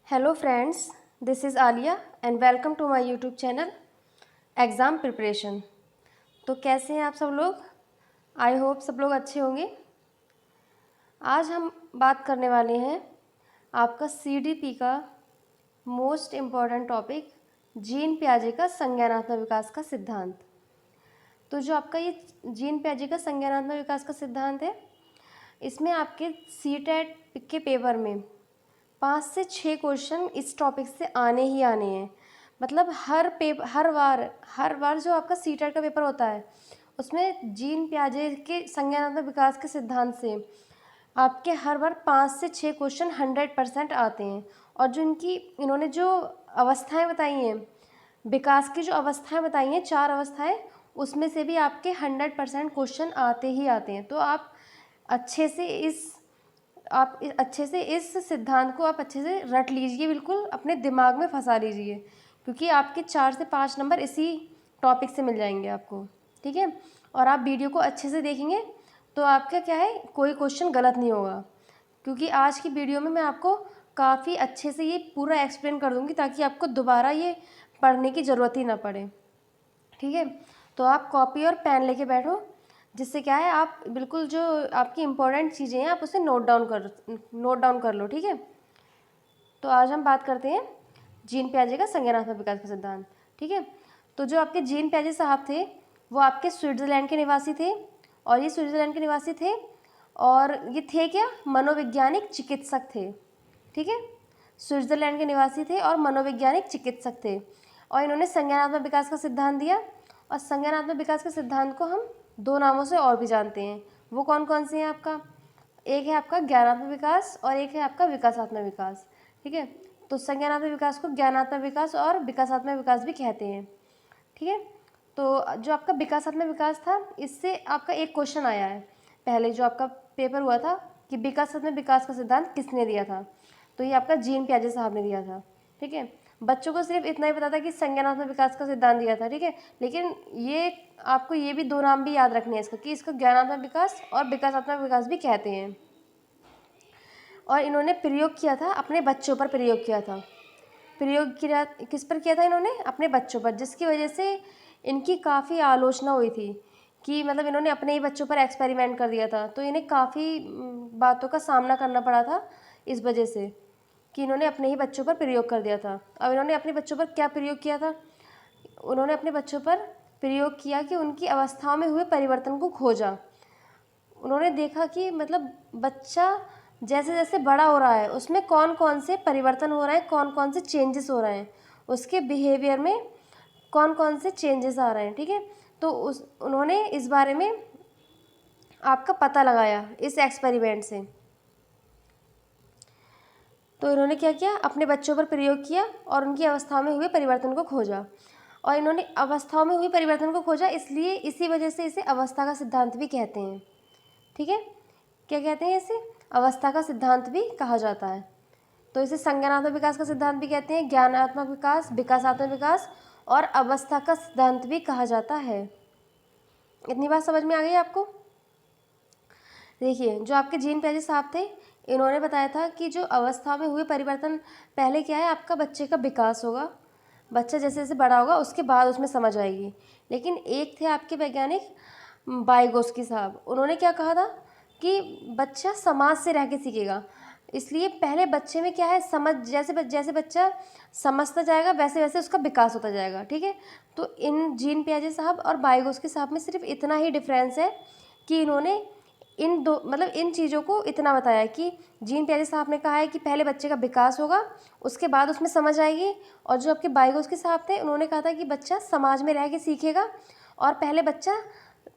Hello friends, this is Alia and welcome to my YouTube channel exam preparation. तो कैसे हैं आप सब लोग? आई होप सब लोग अच्छे होंगे। आज हम बात करने वाले हैं आपका सीडीपी का मोस्ट इम्पॉर्टेंट टॉपिक जीन पियाजे का संज्ञानात्मक विकास का सिद्धांत। तो जो आपका ये जीन पियाजे का संज्ञानात्मक विकास का सिद्धांत है, इसमें आपके सीटेट के पेपर में 5 से 6 क्वेश्चन इस टॉपिक से आने ही आने हैं। मतलब हर बार जो आपका सीटेट का पेपर होता है उसमें जीन पियाजे के संज्ञानात्मक विकास के सिद्धांत से आपके हर बार 5 से 6 क्वेश्चन 100% आते हैं। और जो इन्होंने जो अवस्थाएं बताई हैं, विकास की जो अवस्थाएं बताई हैं, 4 अवस्थाएं, उसमें से भी आपके 100% क्वेश्चन आते ही आते हैं। तो आप अच्छे से इस सिद्धांत को आप अच्छे से रट लीजिए, बिल्कुल अपने दिमाग में फंसा लीजिए, क्योंकि आपके 4 से 5 नंबर इसी टॉपिक से मिल जाएंगे आपको। ठीक है, और आप वीडियो को अच्छे से देखेंगे तो आपका क्या है, कोई क्वेश्चन गलत नहीं होगा, क्योंकि आज की वीडियो में मैं आपको काफ़ी अच्छे से ये पूरा एक्सप्लेन कर दूँगी ताकि आपको दोबारा ये पढ़ने की ज़रूरत ही ना पड़े। ठीक है, तो आप कॉपी और पेन लेके बैठो, जिससे क्या है आप बिल्कुल जो आपकी इम्पोर्टेंट चीज़ें हैं आप उसे नोट डाउन कर लो। ठीक है, तो आज हम बात करते हैं जीन पियाजे का संज्ञानात्मक विकास का सिद्धांत। ठीक है, तो जो आपके जीन पियाजे साहब थे वो आपके स्विट्ज़रलैंड के निवासी थे, और ये स्विट्ज़रलैंड के निवासी थे और ये थे क्या, मनोवैज्ञानिक चिकित्सक थे। ठीक है, स्विट्ज़रलैंड के निवासी थे और मनोवैज्ञानिक चिकित्सक थे, और इन्होंने संज्ञानात्मक विकास का सिद्धांत दिया। और संज्ञानात्मक विकास के सिद्धांत को हम 2 नामों से और भी जानते हैं। वो कौन कौन से हैं आपका? एक है आपका ज्ञानात्मक विकास और एक है आपका विकासात्मक विकास। ठीक है, तो संज्ञानात्मक विकास को ज्ञानात्मक विकास और विकासात्मक विकास भी कहते हैं। ठीक है, तो जो आपका विकासात्मक विकास था, इससे आपका एक क्वेश्चन आया है पहले जो आपका पेपर हुआ था कि विकासात्मक विकास का सिद्धांत किसने दिया था, तो ये आपका जीन पियाजे साहब ने दिया था। ठीक है, बच्चों को सिर्फ इतना ही पता था कि संज्ञानात्मक विकास का सिद्धांत दिया था। ठीक है, लेकिन ये आपको ये भी 2 नाम भी याद रखने हैं इसको, कि इसको ज्ञानात्मक विकास और विकासात्मक विकास भी कहते हैं। और इन्होंने प्रयोग किया था, अपने बच्चों पर प्रयोग किया था। प्रयोग किया किस पर किया था इन्होंने? अपने बच्चों पर, जिसकी वजह से इनकी काफ़ी आलोचना हुई थी कि मतलब इन्होंने अपने ही बच्चों पर एक्सपेरिमेंट कर दिया था। तो इन्हें काफ़ी बातों का सामना करना पड़ा था इस वजह से कि इन्होंने अपने ही बच्चों पर प्रयोग कर दिया था। अब इन्होंने अपने बच्चों पर क्या प्रयोग किया था? उन्होंने अपने बच्चों पर प्रयोग किया कि उनकी अवस्थाओं में हुए परिवर्तन को खोजा। उन्होंने देखा कि मतलब बच्चा जैसे जैसे बड़ा हो रहा है उसमें कौन कौन से परिवर्तन हो रहे हैं, कौन कौन से चेंजेस हो रहे हैं, उसके बिहेवियर में कौन कौन से चेंजेस आ रहे हैं। ठीक है, तो उन्होंने इस बारे में आपका पता लगाया इस एक्सपेरिमेंट से। तो इन्होंने क्या किया, अपने बच्चों पर प्रयोग किया और उनकी अवस्थाओं में हुए परिवर्तन को खोजा। और इन्होंने अवस्थाओं में हुए परिवर्तन को खोजा, इसलिए इसी वजह से इसे अवस्था का सिद्धांत भी कहते हैं। ठीक है, क्या कहते हैं इसे? अवस्था का सिद्धांत भी कहा जाता है। तो इसे संज्ञानात्मक विकास का सिद्धांत भी कहते हैं, ज्ञानात्मक विकास, विकासात्मक विकास और अवस्था का सिद्धांत भी कहा जाता है। इतनी बात समझ में आ गई आपको? देखिए, जो आपके जीन पियाजे साहब थे, इन्होंने बताया था कि जो अवस्था में हुए परिवर्तन, पहले क्या है, आपका बच्चे का विकास होगा, बच्चा जैसे जैसे बड़ा होगा उसके बाद उसमें समझ आएगी। लेकिन एक थे आपके वैज्ञानिक वाइगोस्की साहब, उन्होंने क्या कहा था कि बच्चा समाज से रह के सीखेगा, इसलिए पहले बच्चे में क्या है, समझ, जैसे बच्चा समझता जाएगा वैसे वैसे उसका विकास होता जाएगा। ठीक है, तो इन जीन पियाजे साहब और वाइगोस्की साहब में सिर्फ इतना ही डिफरेंस है कि इन्होंने इन चीज़ों को इतना बताया कि जीन पियाजे साहब ने कहा है कि पहले बच्चे का विकास होगा, उसके बाद उसमें समझ आएगी। और जो आपके वाइगोस्की साहब थे, उन्होंने कहा था कि बच्चा समाज में रह के सीखेगा और पहले बच्चा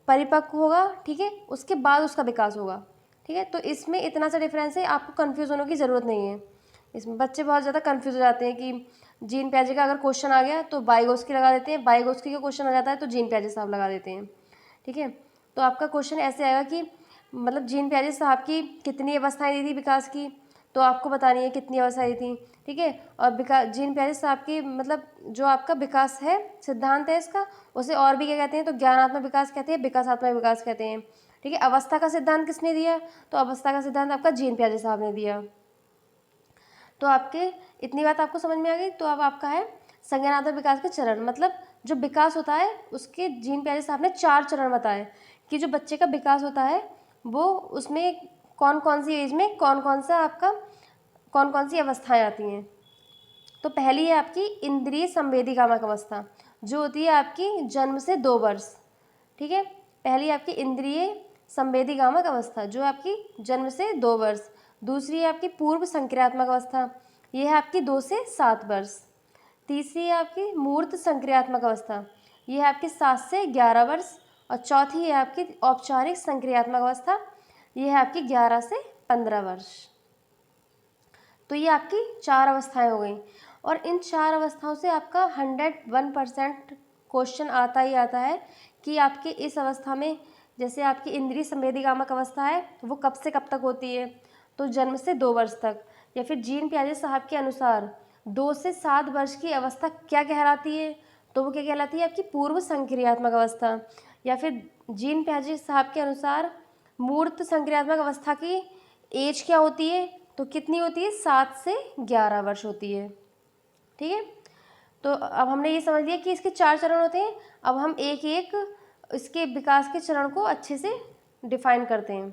परिपक्व होगा, ठीक है, उसके बाद उसका विकास होगा। ठीक है, तो इसमें इतना सा डिफरेंस है, आपको कन्फ्यूज़ होने की ज़रूरत नहीं है। इसमें बच्चे बहुत ज़्यादा कन्फ्यूज़ हो जाते हैं कि जीन पियाजे का अगर क्वेश्चन आ गया तो वाइगोस्की लगा देते हैं, वाइगोस्की का क्वेश्चन आ जाता है तो जीन पियाजे साहब लगा देते हैं। ठीक है, तो आपका क्वेश्चन ऐसे आएगा कि मतलब जीन पियाजे साहब की कितनी अवस्थाएं दी थी विकास की, तो आपको बतानी है कितनी अवस्थाएं दी थी। ठीक है, और जीन पियाजे साहब की मतलब जो आपका विकास है, सिद्धांत है इसका, उसे और भी क्या कहते हैं, तो ज्ञानात्मक विकास कहते हैं, विकासात्मक विकास कहते हैं। ठीक है, अवस्था का सिद्धांत किसने दिया? तो अवस्था का सिद्धांत आपका जीन पियाजे साहब ने दिया। तो आपके इतनी बात आपको समझ में आ गई। तो अब आपका है संज्ञानात्मक विकास के चरण, मतलब जो विकास होता है उसके जीन पियाजे साहब ने 4 चरण बताए कि जो बच्चे का विकास होता है वो उसमें कौन कौन सी एज में कौन कौन सी अवस्थाएं आती हैं। तो पहली है आपकी इंद्रिय संवेदीगामक अवस्था, जो होती है आपकी जन्म से 2 वर्ष। ठीक है, पहली आपकी इंद्रिय संवेदीगामक अवस्था जो आपकी जन्म से 2 वर्ष। दूसरी है आपकी पूर्व संक्रियात्मक अवस्था, यह है आपकी 2 से 7 वर्ष। तीसरी है आपकी मूर्त संक्रियात्मक अवस्था, यह है आपकी 7 से 11 वर्ष। और चौथी है आपकी औपचारिक संक्रियात्मक अवस्था, यह है आपकी 11 से 15 वर्ष। तो ये आपकी 4 अवस्थाएं हो गई। और इन 4 अवस्थाओं से आपका 101% क्वेश्चन आता ही आता है कि आपके इस अवस्था में, जैसे आपकी इंद्रिय संवेदीगामक अवस्था है वो कब से कब तक होती है, तो जन्म से 2 वर्ष तक। या फिर जीन पियाजे साहब के अनुसार 2 से 7 वर्ष की अवस्था क्या कहलाती है, तो वो क्या कहलाती है आपकी पूर्व संक्रियात्मक अवस्था। या फिर जीन पियाजे साहब के अनुसार मूर्त संक्रियात्मक अवस्था की एज क्या होती है, तो कितनी होती है, 7 से 11 वर्ष होती है। ठीक है, तो अब हमने ये समझ लिया कि इसके 4 चरण होते हैं। अब हम एक एक इसके विकास के चरण को अच्छे से डिफाइन करते हैं।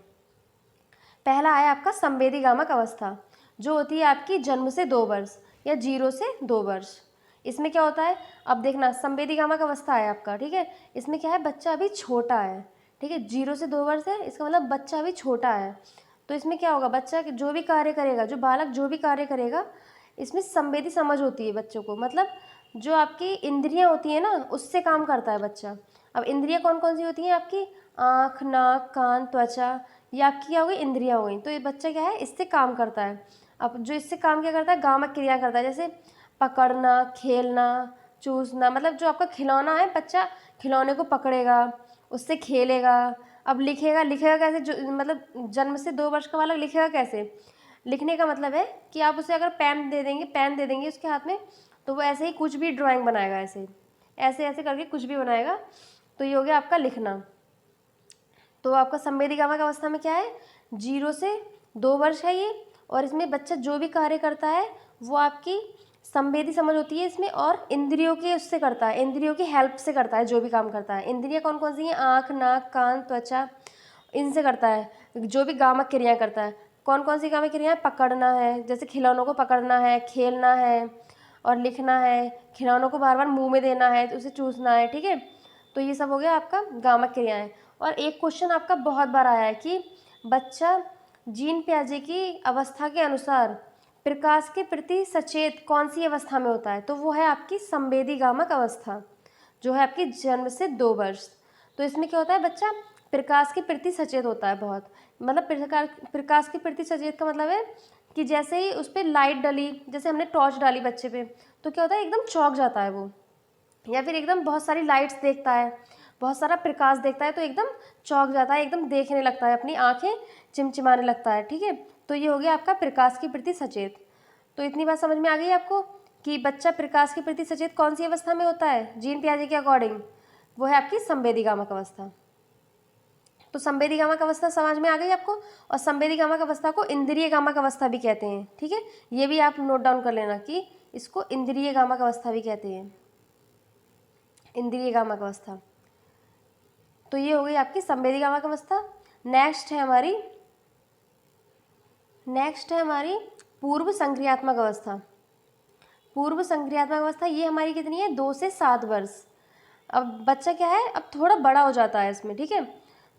पहला है आपका संवेदीगामक अवस्था, जो होती है आपकी जन्म से 2 वर्ष या 0 से 2 वर्ष। इसमें क्या होता है, अब देखना, संवेदीगामक अवस्था है आपका, ठीक है, इसमें क्या है, बच्चा अभी छोटा है। ठीक है, 0 से 2 वर्ष है, इसका मतलब बच्चा अभी छोटा है। तो इसमें क्या होगा, बच्चा जो भी कार्य करेगा, जो बालक जो भी कार्य करेगा, इसमें संवेदी समझ होती है बच्चों को, मतलब जो आपकी इंद्रियां होती हैं ना, उससे काम करता है बच्चा। अब इंद्रियां कौन कौन सी होती हैं आपकी, आँख, नाक, कान, त्वचा, ये आपकी क्या हो गई, इंद्रियां हो गई। तो ये बच्चा क्या है, इससे काम करता है। अब जो इससे काम क्या करता है, गामक क्रिया करता है, जैसे पकड़ना, खेलना, चूसना, मतलब जो आपका खिलौना है, बच्चा खिलौने को पकड़ेगा, उससे खेलेगा। अब लिखेगा, लिखेगा कैसे, जो मतलब जन्म से 2 वर्ष का बालक लिखेगा कैसे, लिखने का मतलब है कि आप उसे अगर पेन दे देंगे उसके हाथ में, तो वो ऐसे ही कुछ भी ड्राइंग बनाएगा, ऐसे ऐसे ऐसे करके कुछ भी बनाएगा। तो ये हो गया आपका लिखना। तो आपका संवेदीगामक अवस्था में क्या है, 0 से 2 वर्ष है ये। और इसमें बच्चा जो भी कार्य करता है वो आपकी संवेदी समझ होती है इसमें, और इंद्रियों के उससे करता है, इंद्रियों की हेल्प से करता है जो भी काम करता है। इंद्रियां कौन कौन सी हैं, आँख, नाक, कान, त्वचा, इनसे करता है जो भी गामक क्रियाएं करता है। कौन कौन सी गामक क्रियाएं, पकड़ना है, जैसे खिलौनों को पकड़ना है, खेलना है, और लिखना है, खिलौनों को बार बार मुंह में देना है, तो उसे चूसना है। ठीक है, तो ये सब हो गया आपका गामक क्रियाएं। और एक क्वेश्चन आपका बहुत बार आया है कि बच्चा जीन पियाजे की अवस्था के अनुसार प्रकाश के प्रति सचेत कौन सी अवस्था में होता है, तो वो है आपकी संवेदीगामक अवस्था, जो है आपकी जन्म से 2 वर्ष। तो इसमें क्या होता है, बच्चा प्रकाश के प्रति सचेत होता है बहुत, मतलब प्रकाश के प्रति सचेत का मतलब है कि जैसे ही उस पर लाइट डली, जैसे हमने टॉर्च डाली बच्चे पे, तो क्या होता है, एकदम चौंक जाता है वो। या फिर एकदम बहुत सारी लाइट्स देखता है, बहुत सारा प्रकाश देखता है, तो एकदम चौंक जाता है, एकदम देखने लगता है, अपनी आंखें चिमचिमाने लगता है। ठीक है, तो ये हो गया आपका प्रकाश के प्रति सचेत। तो इतनी बात समझ में आ गई आपको कि बच्चा प्रकाश के प्रति सचेत कौन सी अवस्था में होता है जीन पियाजे के अकॉर्डिंग, वो है आपकी संवेदीगामक अवस्था। तो संवेदीगामक अवस्था समझ में आ गई आपको। और संवेदीगामक अवस्था को इंद्रियगामक अवस्था भी कहते हैं। ठीक है, ये भी आप नोट डाउन कर लेना कि इसको इंद्रियगामक अवस्था भी कहते हैं, इंद्रियगामक अवस्था। तो ये हो गई आपकी संवेदीगामक अवस्था। नेक्स्ट है हमारी पूर्व संक्रियात्मक अवस्था। पूर्व संक्रियात्मक अवस्था ये हमारी कितनी है, 2 से 7 वर्ष। अब बच्चा क्या है, अब थोड़ा बड़ा हो जाता है इसमें। ठीक है,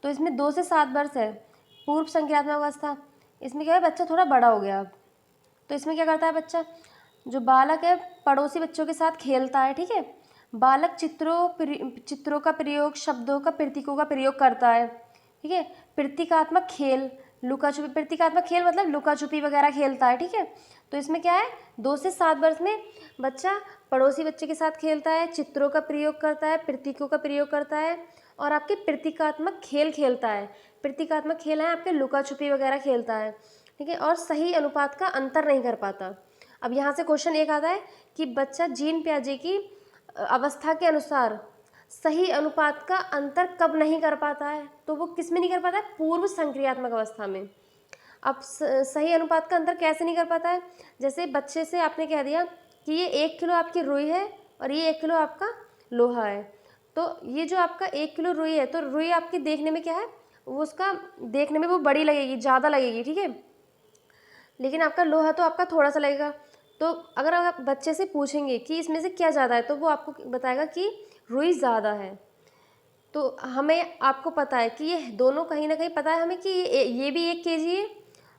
तो इसमें 2 से 7 वर्ष है पूर्व संक्रियात्मक अवस्था। इसमें क्या है, बच्चा थोड़ा बड़ा हो गया अब। तो इसमें क्या करता है बच्चा, जो बालक है पड़ोसी बच्चों के साथ खेलता है। ठीक है, बालक चित्रों का प्रयोग, शब्दों का, प्रतीकों का प्रयोग करता है। ठीक है, प्रतीकात्मक खेल, लुका छुपी, प्रतीकात्मक खेल मतलब लुका छुपी वगैरह खेलता है। ठीक है, तो इसमें क्या है, 2 से 7 वर्ष में बच्चा पड़ोसी बच्चे के साथ खेलता है, चित्रों का प्रयोग करता है, प्रतीकों का प्रयोग करता है, और आपके प्रतीकात्मक खेल खेलता है। प्रतीकात्मक खेल है आपके लुका छुपी वगैरह खेलता है। ठीक है, और सही अनुपात का अंतर नहीं कर पाता। अब यहाँ से क्वेश्चन एक आता है कि बच्चा जीन पियाजे की अवस्था के अनुसार सही अनुपात का अंतर कब नहीं कर पाता है, तो वो किस में नहीं कर पाता है, पूर्व संक्रियात्मक अवस्था में। अब सही अनुपात का अंतर कैसे नहीं कर पाता है? जैसे बच्चे से आपने कह दिया कि ये 1 किलो आपकी रुई है और ये 1 किलो आपका लोहा है, तो ये जो आपका 1 किलो रुई है, तो रुई आपकी देखने में क्या है, वो उसका देखने में वो बड़ी लगेगी, ज़्यादा लगेगी, ठीक है, लेकिन आपका लोहा तो आपका थोड़ा सा लगेगा। तो अगर आप बच्चे से पूछेंगे कि इसमें से क्या ज़्यादा है, तो वो आपको बताएगा कि रुई ज़्यादा है। तो हमें आपको पता है कि ये दोनों कहीं ना कहीं पता है हमें कि ये भी 1 केजी है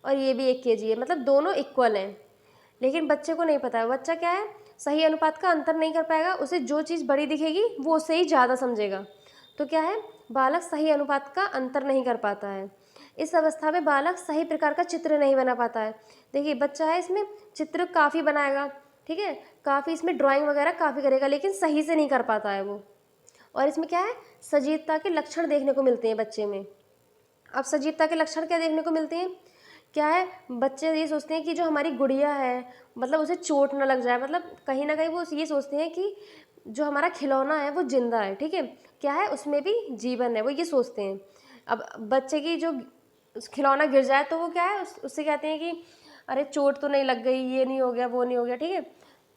और ये भी 1 केजी है, मतलब दोनों इक्वल हैं, लेकिन बच्चे को नहीं पता है। बच्चा क्या है, सही अनुपात का अंतर नहीं कर पाएगा, उसे जो चीज़ बड़ी दिखेगी वो उससे ही ज़्यादा समझेगा। तो क्या है, बालक सही अनुपात का अंतर नहीं कर पाता है। इस अवस्था में बालक सही प्रकार का चित्र नहीं बना पाता है। देखिए बच्चा है, इसमें चित्र काफ़ी बनाएगा, ठीक है, काफ़ी इसमें ड्राइंग वगैरह काफ़ी करेगा, लेकिन सही से नहीं कर पाता है वो। और इसमें क्या है, सजीवता के लक्षण देखने को मिलते हैं बच्चे में। अब सजीवता के लक्षण क्या देखने को मिलते हैं, क्या है, बच्चे ये सोचते हैं कि जो हमारी गुड़िया है, मतलब उसे चोट ना लग जाए, मतलब कहीं ना कहीं वो ये सोचते हैं कि जो हमारा खिलौना है वो जिंदा है, ठीक है, क्या है, उसमें भी जीवन है, वो ये सोचते हैं। अब बच्चे की जो खिलौना गिर जाए तो वो क्या है, उससे कहते हैं कि अरे चोट तो नहीं लग गई, ये नहीं हो गया, वो नहीं हो गया, ठीक है,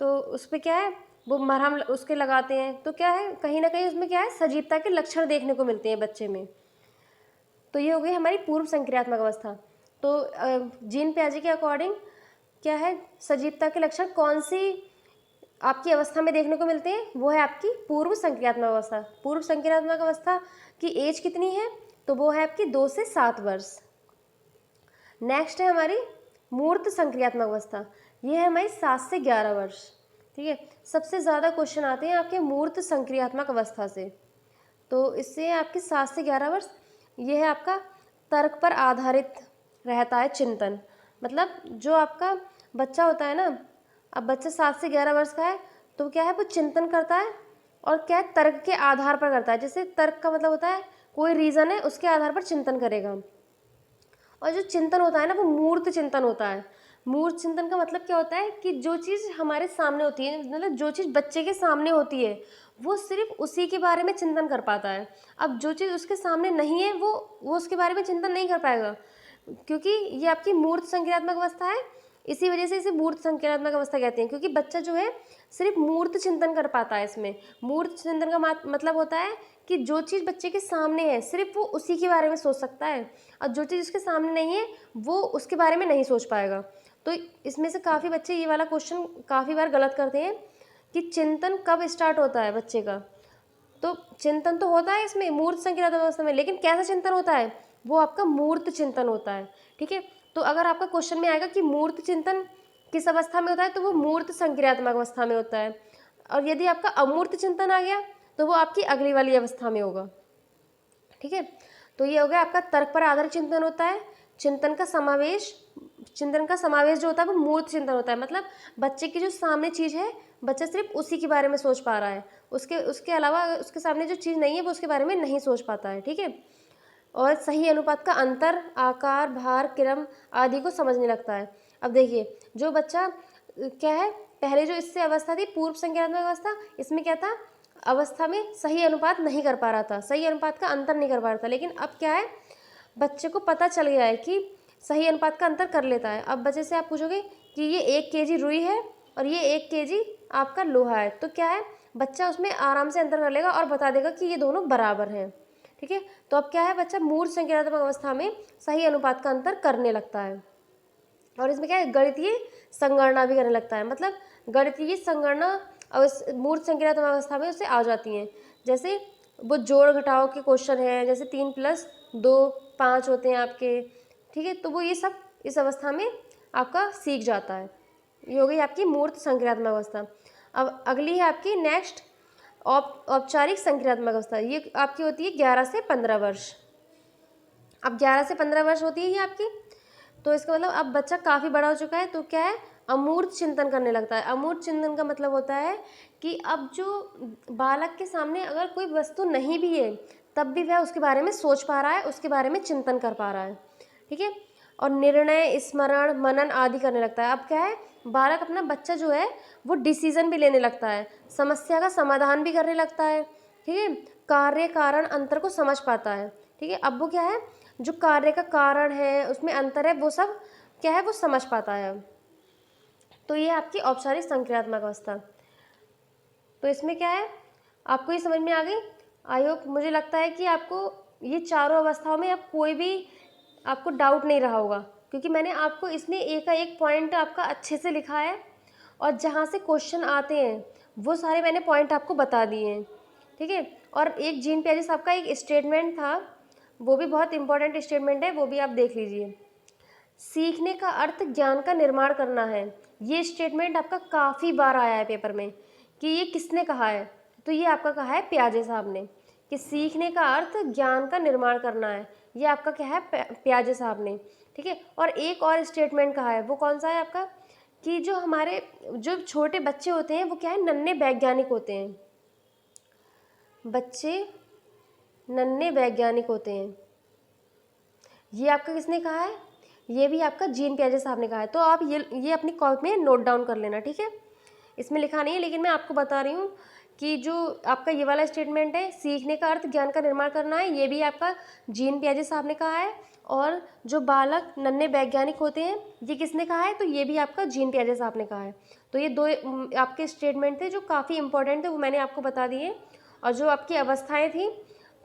तो उस पर क्या है, वो मरहम उसके लगाते हैं। तो क्या है, कहीं ना कहीं उसमें क्या है, सजीवता के लक्षण देखने को मिलते हैं बच्चे में। तो ये हो गई हमारी पूर्व संक्रियात्मक अवस्था। तो जीन पियाजे के अकॉर्डिंग क्या है, सजीवता के लक्षण कौन सी आपकी अवस्था में देखने को मिलते हैं, वो है आपकी पूर्व संक्रियात्मक अवस्था। पूर्व संक्रियात्मक अवस्था की एज कितनी है, तो वो है आपकी 2 से 7 वर्ष। नेक्स्ट है हमारी मूर्त संक्रियात्मक अवस्था, ये है हमारी 7 से 11 वर्ष, ठीक है। सबसे ज़्यादा क्वेश्चन आते हैं आपके मूर्त संक्रियात्मक अवस्था से, तो इससे आपके 7 से 11 वर्ष। ये है आपका तर्क पर आधारित रहता है चिंतन, मतलब जो आपका बच्चा होता है ना, अब बच्चा 7 से 11 वर्ष का है, तो क्या है, वो चिंतन करता है, और क्या है, तर्क के आधार पर करता है। जैसे तर्क का मतलब होता है कोई रीज़न है, उसके आधार पर चिंतन करेगा। और जो चिंतन होता है ना, वो मूर्त चिंतन होता है। मूर्त चिंतन का मतलब क्या होता है कि जो चीज़ हमारे सामने होती है, मतलब जो चीज़ बच्चे के सामने होती है, वो सिर्फ उसी के बारे में चिंतन कर पाता है। अब जो चीज़ उसके सामने नहीं है, वो उसके बारे में चिंतन नहीं कर पाएगा, क्योंकि ये आपकी मूर्त संक्रियात्मक अवस्था है। इसी वजह से इसे मूर्त संक्रियात्मक अवस्था कहते हैं, क्योंकि बच्चा जो है सिर्फ मूर्त चिंतन कर पाता है। इसमें मूर्त चिंतन का मतलब होता है कि जो चीज़ बच्चे के सामने है, सिर्फ वो उसी के बारे में सोच सकता है, और जो चीज़ उसके सामने नहीं है, वो उसके बारे में नहीं सोच पाएगा। तो इसमें से काफ़ी बच्चे ये वाला क्वेश्चन काफ़ी बार गलत करते हैं कि चिंतन कब स्टार्ट होता है बच्चे का। तो चिंतन तो होता है इसमें मूर्त संक्रियात्मक अवस्था में, लेकिन कैसा चिंतन होता है, वो आपका मूर्त चिंतन होता है, ठीक है। तो अगर आपका क्वेश्चन में आएगा कि मूर्त चिंतन किस अवस्था में होता है, तो वो मूर्त संक्रियात्मक अवस्था में होता है। और यदि आपका अमूर्त चिंतन आ गया, तो वो आपकी अगली वाली अवस्था में होगा, ठीक है। तो ये हो गया आपका तर्क पर आधारित चिंतन होता है। चिंतन का समावेश जो होता है वो मूर्त चिंतन होता है, मतलब बच्चे की जो सामने चीज़ है, बच्चा सिर्फ उसी के बारे में सोच पा रहा है, उसके अलावा उसके सामने जो चीज़ नहीं है वो उसके बारे में नहीं सोच पाता है, ठीक है। और सही अनुपात का अंतर, आकार, भार, क्रम आदि को समझने लगता है। अब देखिए जो बच्चा क्या है, पहले जो इससे अवस्था थी पूर्व संज्ञानात्मक अवस्था, इसमें क्या था, अवस्था में सही अनुपात नहीं कर पा रहा था, सही अनुपात का अंतर नहीं कर पा रहा था। लेकिन अब क्या है, बच्चे को पता चल गया है कि सही अनुपात का अंतर कर लेता है। अब बच्चे से आप पूछोगे कि ये 1 केजी रुई है और ये 1 केजी आपका लोहा है, तो क्या है, बच्चा उसमें आराम से अंतर कर लेगा और बता देगा कि ये दोनों बराबर हैं, ठीक है। तो अब क्या है, बच्चा मूर्त संज्ञानात्मक अवस्था में सही अनुपात का अंतर करने लगता है। और इसमें क्या है, गणितीय संगणना भी करने लगता है, मतलब गणितीय संगणना मूर्त संज्ञानात्मक अवस्था में उससे आ जाती हैं। जैसे वो जोड़ घटाव के क्वेश्चन हैं, जैसे 3 + 2 5 होते हैं आपके, ठीक है। तो वो ये सब इस अवस्था में आपका सीख जाता है। ये हो गई आपकी मूर्त संक्रियात्मक अवस्था। अब अगली है आपकी नेक्स्ट औपचारिक संक्रियात्मक अवस्था। ये आपकी होती है 11 से 15 वर्ष। अब 11 से 15 वर्ष होती है ये आपकी, तो इसका मतलब अब बच्चा काफ़ी बड़ा हो चुका है, तो क्या है, अमूर्त चिंतन करने लगता है। अमूर्त चिंतन का मतलब होता है कि अब जो बालक के सामने अगर कोई वस्तु नहीं भी है, तब भी वह उसके बारे में सोच पा रहा है, उसके बारे में चिंतन कर पा रहा है, ठीक है। और निर्णय, स्मरण, मनन आदि करने लगता है। अब क्या है, बालक अपना बच्चा जो है वो डिसीजन भी लेने लगता है, समस्या का समाधान भी करने लगता है, ठीक है, कार्य कारण अंतर को समझ पाता है, ठीक है। अब वो क्या है, जो कार्य का कारण है, उसमें अंतर है, वो सब क्या है वो समझ पाता है। तो ये आपकी औपचारिक संक्रियात्मक अवस्था। तो इसमें क्या है, आपको ये समझ में आ गई। आई होप, मुझे लगता है कि आपको ये चारों अवस्थाओं में अब कोई भी आपको डाउट नहीं रहा होगा, क्योंकि मैंने आपको इसमें एक का एक पॉइंट आपका अच्छे से लिखा है, और जहाँ से क्वेश्चन आते हैं वो सारे मैंने पॉइंट आपको बता दिए हैं, ठीक है। और एक जीन पियाजे साहब का एक स्टेटमेंट था, वो भी बहुत इंपॉर्टेंट स्टेटमेंट है, वो भी आप देख लीजिए। सीखने का अर्थ ज्ञान का निर्माण करना है। ये स्टेटमेंट आपका काफ़ी बार आया है पेपर में कि ये किसने कहा है, तो ये आपका कहा है पियाजे साहब ने, कि सीखने का अर्थ ज्ञान का निर्माण करना है। ये आपका क्या है, पियाजे साहब ने, ठीक है। और एक और स्टेटमेंट कहा है, वो कौन सा है आपका, कि जो हमारे जो छोटे बच्चे होते हैं वो क्या है, नन्हे वैज्ञानिक होते हैं। बच्चे नन्हे वैज्ञानिक होते हैं, ये आपका किसने कहा है, ये भी आपका जीन पियाजे साहब ने कहा है। तो आप ये अपनी कॉपी में नोट डाउन कर लेना, ठीक है। इसमें लिखा नहीं है, लेकिन मैं आपको बता रही हूँ कि जो आपका ये वाला स्टेटमेंट है, सीखने का अर्थ ज्ञान का निर्माण करना है, ये भी आपका जीन पियाजे साहब ने कहा है। और जो बालक नन्हे वैज्ञानिक होते हैं, ये किसने कहा है, तो ये भी आपका जीन पियाजे साहब ने कहा है। तो ये दो आपके स्टेटमेंट थे जो काफ़ी इंपॉर्टेंट थे, वो मैंने आपको बता दिए। और जो आपकी अवस्थाएँ थी,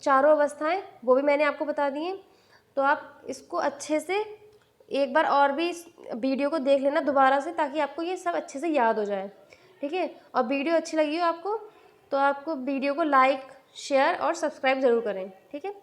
चारों अवस्थाएँ, वो भी मैंने आपको बता दी हैं। तो आप इसको अच्छे से एक बार और भी इस वीडियो को देख लेना दोबारा से, ताकि आपको ये सब अच्छे से याद हो जाए, ठीक है। और वीडियो अच्छी लगी हो आपको, तो आपको वीडियो को लाइक, शेयर और सब्सक्राइब ज़रूर करें, ठीक है।